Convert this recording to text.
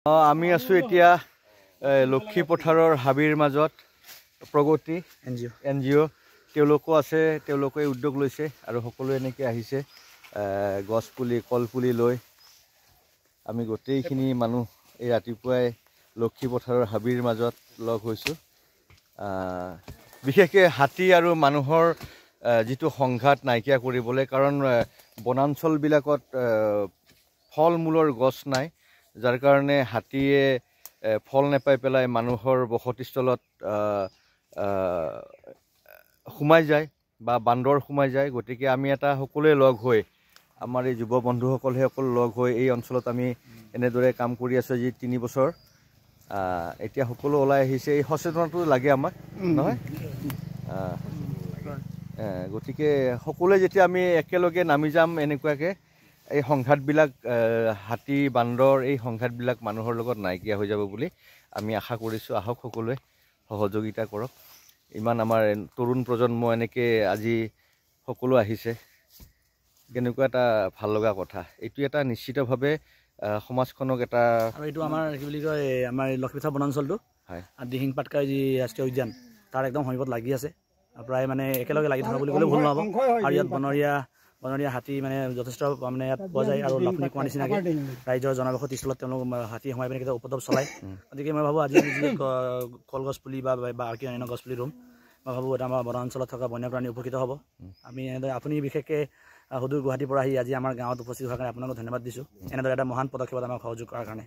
আমি আছো এতিয়া লক্ষী পথাৰৰ হাবিৰ মাজত প্ৰগতি এনজিঅ তেওঁলোকো আছে তেওঁলোকে উদ্যোগ লৈছে আৰু সকলো এনেকৈ আহিছে গছ পুলি কল পুলি লৈ আমি গোটেইখিনি মানুহ এই ৰাতিপুৱাই লক্ষী পথাৰৰ হাবিৰ মাজত লগ হৈছো বিশেষকৈ হাতী আৰু মানুহৰ যিটো সংঘাত নাইকিয়া কৰিবলৈ কাৰণ বনাঞ্চলবিলাকত ফল মূলৰ গছ নাই যাৰ কাৰণে হাতীয়ে ফল নেপাই পেলাই মানুহৰ বসতিস্থলত সোমাই যায় বা বান্দৰ সোমাই যায় গতিকে আমি এটা সকলোৱে লগ হৈ আমাৰ এই যুৱ বন্ধুসকলে সকলো লগ হৈ এই অঞ্চলত আমি এনেদৰে কাম কৰি আছো যি 3 বছৰ এতিয়া সকলো ওলাই আহিছে এই সচেতনটো লাগে আমাক নহয় গতিকে সকলোৱে যেতিয়া আমি একেলগে নামি যাম এনেকুৱাকৈ এই সংঘাতবিলাক হাতী বান্দৰ এই সংঘাতবিলাক মানুহৰ লগত নাইকিয়া হৈ যাব বুলি আমি আশা কৰিছোঁ আহক সকলোৱে সহযোগিতা কৰক ইমান আমাৰ তৰুণ প্ৰজন্ম এনেকৈ আজি সকলো আহিছে কেনেকুৱা এটা ভাল লগা কথা এইটো এটা নিশ্চিতভাৱে সমাজখনক এটা আৰু এইটো আমাৰ কি বুলি কয় আমাৰ লক্ষীপথাৰ বনাঞ্চলটো হয় দিহিং পাটকাই যি ৰাষ্ট্ৰীয় উদ্যান তাৰ একদম সমীপত লাগি আছে প্ৰায় মানে একেলগে লাগি থকা বুলি ক'লে ভুল নহ'ব আৰু ইয়াত বনৰীয়া হাতী মানে যথেষ্ট মানে ইয়াত পোৱা যায় আৰু আপুনি কোৱা নিচিনাকৈ ৰাইজৰ জনবসতিস্থলত তেওঁলোক হাতী সোমাই পিনে কেতিয়াবা উপদ্ৰৱ চলায় গতিকে মই ভাবোঁ আজি যি কলগছ পুলি বা বাকী অন্যান্য গছ পুলি ৰুম মই ভাবোঁ এটা আমাৰ বনাঞ্চলত থকা বন্যপ্ৰাণী উপকৃত হ'ব আমি এনেদৰে আপুনি বিশেষকৈ সুদূৰ গুৱাহাটীৰ পৰা আহি আজি আমাৰ গাঁৱত উপস্থিত হোৱাৰ কাৰণে আপোনালোকক ধন্যবাদ দিছোঁ এনেদৰে এটা মহান পদক্ষেপত আমাক সহযোগ কৰাৰ কাৰণে